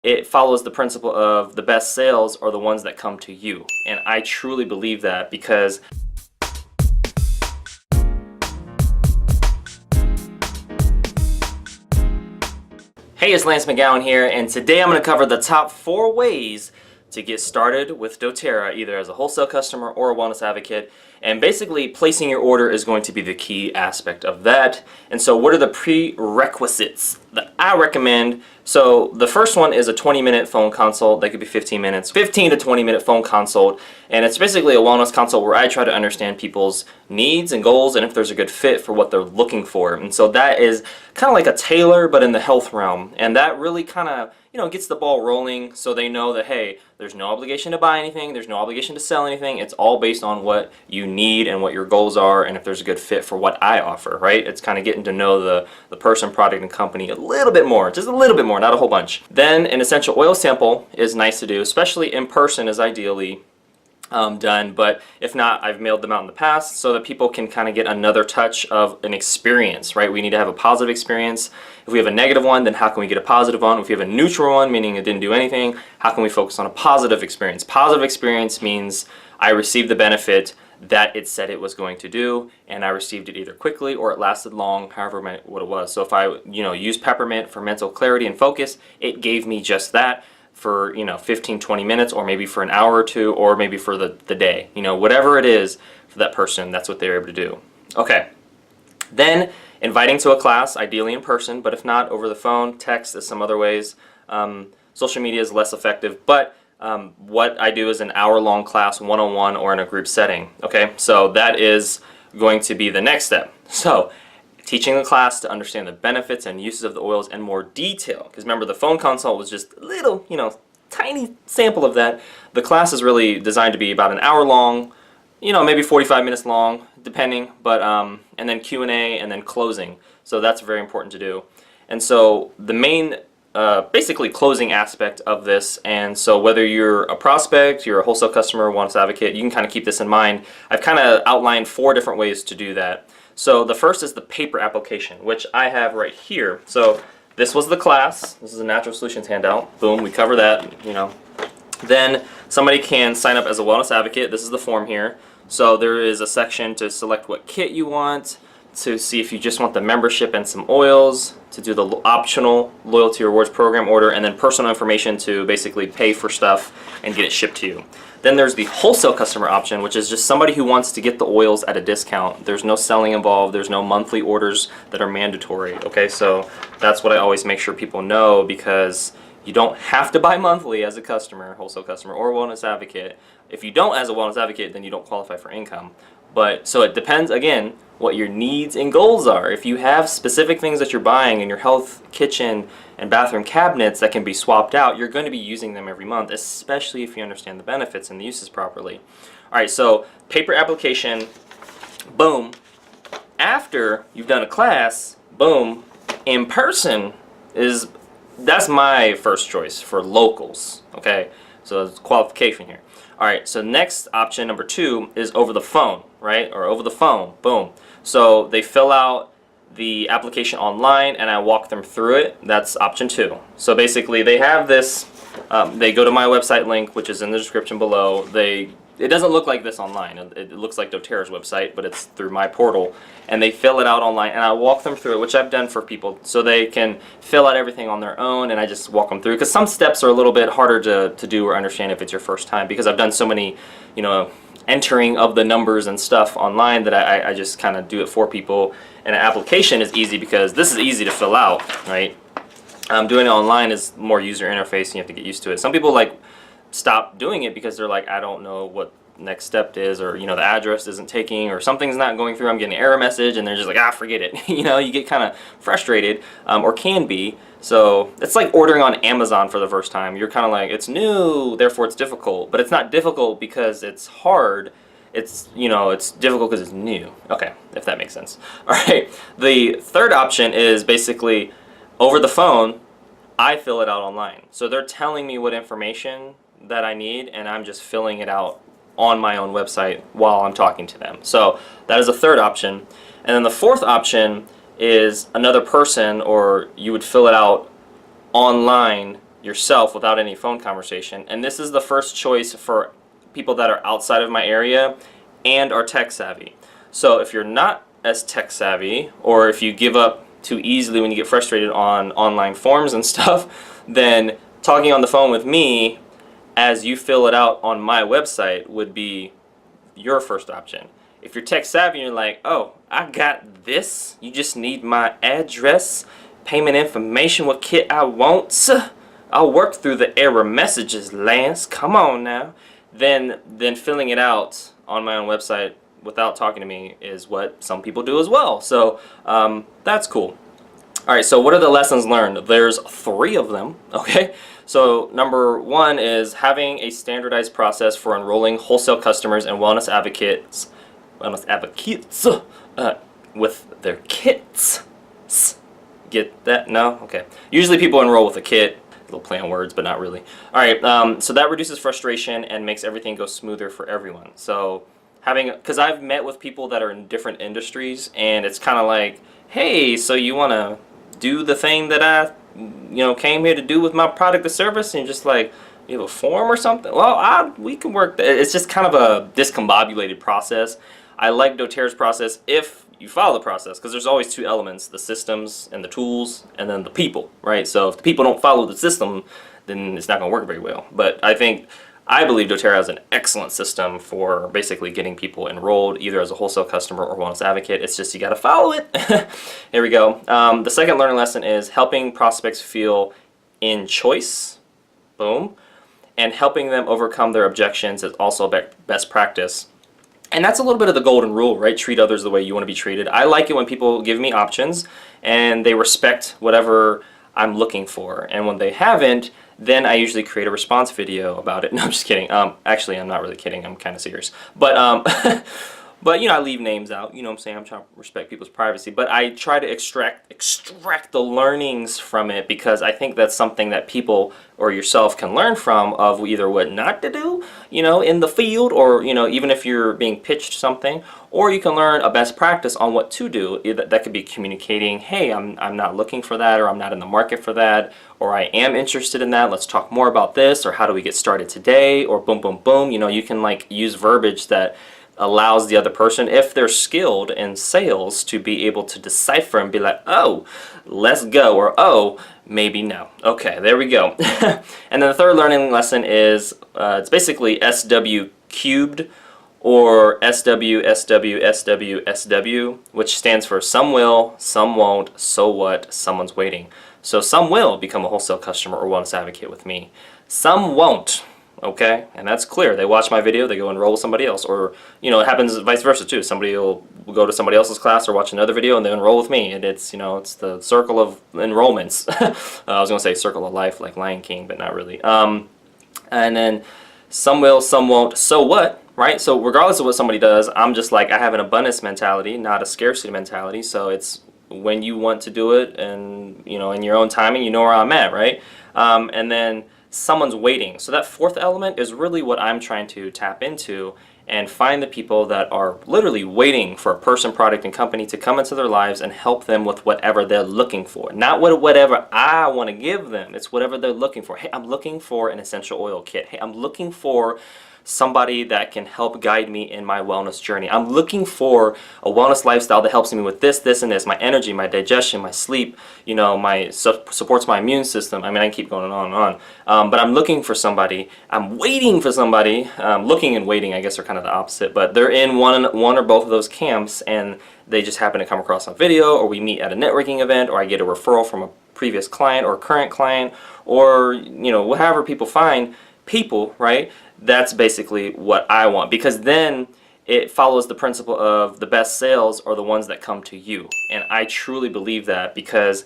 it follows the principle of the best sales are the ones that come to you. And I truly believe that because hey, it's Lance McGowan here, and today I'm going to cover the top 4 ways to get started with doTERRA, either as a wholesale customer or a wellness advocate. And basically, placing your order is going to be the key aspect of that. And so what are the prerequisites that I recommend? So the first one is a 20-minute phone consult. That could be 15 minutes, 15 to 20-minute phone consult. And it's basically a wellness consult where I try to understand people's needs and goals and if there's a good fit for what they're looking for. And so that is kind of like a tailor, but in the health realm. And that really kind of, gets the ball rolling so they know that, hey, there's no obligation to buy anything, there's no obligation to sell anything. It's all based on what you need and what your goals are and if there's a good fit for what I offer, right? It's kind of getting to know the person, product, and company a little bit more, just a little bit more, not a whole bunch. Then an essential oil sample is nice to do, especially in person is ideally done, but if not, I've mailed them out in the past so that people can kind of get another touch of an experience, right? We need to have a positive experience. If we have a negative one, then how can we get a positive one? If we have a neutral one, meaning it didn't do anything, how can we focus on a positive experience? Positive experience means I received the benefit that it said it was going to do, and I received it either quickly or it lasted long, however what it was. So if I used peppermint for mental clarity and focus, it gave me just that for 15-20 minutes, or maybe for an hour or two, or maybe for the day, whatever it is for that person, that's what they're able to do. Okay, then inviting to a class, ideally in person, but if not, over the phone, text is some other ways. Social media is less effective, but what I do is an hour-long class, one-on-one or in a group setting. Okay, so that is going to be the next step. So teaching the class to understand the benefits and uses of the oils in more detail. Because remember, the phone consult was just a little, tiny sample of that. The class is really designed to be about an hour long, maybe 45 minutes long, depending. But and then Q&A and then closing. So that's very important to do. And so the main, basically closing aspect of this. And so whether you're a prospect, you're a wholesale customer, wellness advocate, you can kind of keep this in mind. I've kind of outlined 4 different ways to do that. So the first is the paper application, which I have right here. So this was the class. This is a Natural Solutions handout. Boom, we cover that, Then somebody can sign up as a wellness advocate. This is the form here. So there is a section to select what kit you want, to see if you just want the membership and some oils, to do the optional loyalty rewards program order, and then personal information to basically pay for stuff and get it shipped to you. Then there's the wholesale customer option, which is just somebody who wants to get the oils at a discount. There's no selling involved. There's no monthly orders that are mandatory. Okay, so that's what I always make sure people know, because you don't have to buy monthly as a customer, wholesale customer, or wellness advocate. If you don't as a wellness advocate, then you don't qualify for income. But so it depends, again, what your needs and goals are. If you have specific things that you're buying in your health kitchen and bathroom cabinets that can be swapped out, you're going to be using them every month, especially if you understand the benefits and the uses properly. All right, so paper application, boom. After you've done a class, boom, in person that's my first choice for locals, okay? So there's qualification here. All right, so next option, number 2, is over the phone, right? Or over the phone, boom. So they fill out the application online and I walk them through it. That's option 2. So basically they have this, they go to my website link, which is in the description below. It doesn't look like this online. It looks like doTERRA's website, but it's through my portal. And they fill it out online, and I walk them through it, which I've done for people, so they can fill out everything on their own, and I just walk them through. Because some steps are a little bit harder to do or understand if it's your first time, because I've done so many, entering of the numbers and stuff online that I just kind of do it for people. And an application is easy because this is easy to fill out, right? Doing it online is more user interface, and you have to get used to it. Some people stop doing it because they're like, I don't know what next step is, or the address isn't taking, or something's not going through, I'm getting an error message, and they're just like, forget it. You get kind of frustrated, or can be. So it's like ordering on Amazon for the first time. You're kind of like, it's new, therefore it's difficult. But it's not difficult because it's hard. It's it's difficult because it's new. Okay, if that makes sense. All right, the third option is basically over the phone. I fill it out online. So they're telling me what information that I need, and I'm just filling it out on my own website while I'm talking to them. So that is a third option. And then the fourth option is another person, or you would fill it out online yourself without any phone conversation. And this is the first choice for people that are outside of my area and are tech savvy. So if you're not as tech savvy, or if you give up too easily when you get frustrated on online forms and stuff, then talking on the phone with me as you fill it out on my website would be your first option. If you're tech savvy and you're like, oh, I got this, you just need my address, payment information, what kit I want, I'll work through the error messages, Lance, come on now. Then filling it out on my own website without talking to me is what some people do as well. So that's cool. All right, so what are the lessons learned? There's 3 of them, okay? So number 1 is having a standardized process for enrolling wholesale customers and wellness advocates with their kits. Get that? No? Okay. Usually people enroll with a kit. A little play on words, but not really. All right, so that reduces frustration and makes everything go smoother for everyone. So because I've met with people that are in different industries, and it's kind of like, hey, so you want to do the thing that I came here to do with my product or service? And you're just like, you have a form or something? Well, we can work. It's just kind of a discombobulated process. I like doTERRA's process if you follow the process, because there's always 2 elements: the systems and the tools, and then the people, right? So if the people don't follow the system, then it's not going to work very well. But I believe doTERRA has an excellent system for basically getting people enrolled, either as a wholesale customer or wellness advocate. It's just you got to follow it. Here we go. The second learning lesson is helping prospects feel in choice. Boom. And helping them overcome their objections is also best practice. And that's a little bit of the golden rule, right? Treat others the way you want to be treated. I like it when people give me options and they respect whatever I'm looking for. And when they haven't, then I usually create a response video about it. No, I'm just kidding. Actually, I'm not really kidding. I'm kind of serious. But but I leave names out. You know what I'm saying? I'm trying to respect people's privacy. But I try to extract the learnings from it, because I think that's something that people or yourself can learn from, of either what not to do, in the field, or, even if you're being pitched something, or you can learn a best practice on what to do. That could be communicating, hey, I'm not looking for that, or I'm not in the market for that, or I am interested in that. Let's talk more about this, or how do we get started today, or boom, boom, boom. You can use verbiage that allows the other person, if they're skilled in sales, to be able to decipher and be like, oh, let's go, or oh, maybe no. Okay, there we go. And then the third learning lesson is it's basically SW cubed, or SW, SW, SW, SW, which stands for some will, some won't, so what, someone's waiting. So some will become a wholesale customer or wellness advocate with me. Some won't. Okay, and that's clear. They watch my video, they go enroll with somebody else, or it happens vice versa too. Somebody will go to somebody else's class or watch another video and they enroll with me, and it's it's the circle of enrollments. I was gonna say circle of life, like Lion King, but not really. And then some will, some won't. So what, right? So regardless of what somebody does, I'm just like, I have an abundance mentality, not a scarcity mentality. So it's when you want to do it, and in your own timing, where I'm at, right? And then someone's waiting. So that 4th element is really what I'm trying to tap into, and find the people that are literally waiting for a person, product, and company to come into their lives and help them with whatever they're looking for. Not whatever I want to give them. It's whatever they're looking for. Hey, I'm looking for an essential oil kit. Hey, I'm looking for somebody that can help guide me in my wellness journey. I'm looking for a wellness lifestyle that helps me with this, this, and this. My energy, my digestion, my sleep, supports my immune system. I mean, I can keep going on and on. But I'm looking for somebody. I'm waiting for somebody. Looking and waiting, I guess, are kind of the opposite. But they're in one or both of those camps, and they just happen to come across on video, or we meet at a networking event, or I get a referral from a previous client or current client, or, however people find people, right? That's basically what I want, because then it follows the principle of the best sales are the ones that come to you. And I truly believe that, because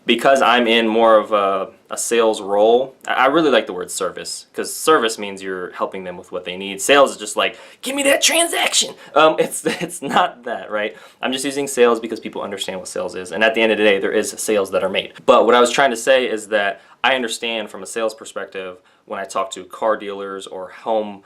I'm in more of a sales role. I really like the word service, because service means you're helping them with what they need. Sales is just like, give me that transaction. It's not that, right? I'm just using sales because people understand what sales is, and at the end of the day, there is sales that are made. But what I was trying to say is that I understand from a sales perspective when I talk to car dealers or home,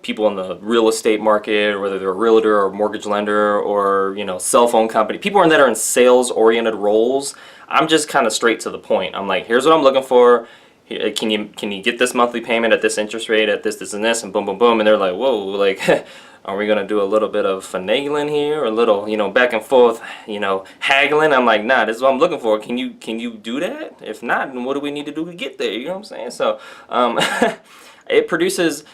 people in the real estate market, or whether they're a realtor or mortgage lender, or, cell phone company, people that are in sales oriented roles. I'm just kind of straight to the point. I'm like, here's what I'm looking for. can you get this monthly payment at this interest rate at this and this, and boom boom boom, and they're like, whoa, like are we gonna do a little bit of finagling here, or a little, you know, back and forth, you know, haggling? I'm like, nah, this is what I'm looking for. Can you do that? If not, then what do we need to do to get there? You know what I'm saying? So it produces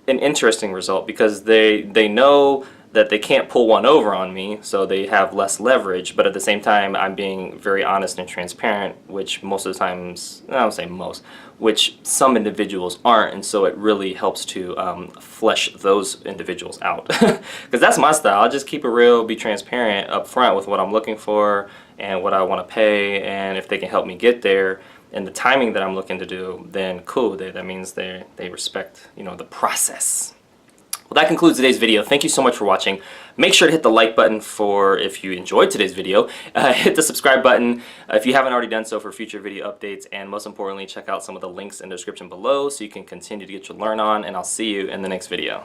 an interesting result because they know that they can't pull one over on me, so they have less leverage, but at the same time I'm being very honest and transparent, which most of the times, I don't say most, which some individuals aren't, and so it really helps to flesh those individuals out. Because that's my style. I just keep it real, be transparent up front with what I'm looking for and what I want to pay, and if they can help me get there and the timing that I'm looking to do, then cool, that means they respect, you know, the process. Well, that concludes today's video. Thank you so much for watching. Make sure to hit the like button if you enjoyed today's video. Hit the subscribe button if you haven't already done so for future video updates. And most importantly, check out some of the links in the description below so you can continue to get your learn on. And I'll see you in the next video.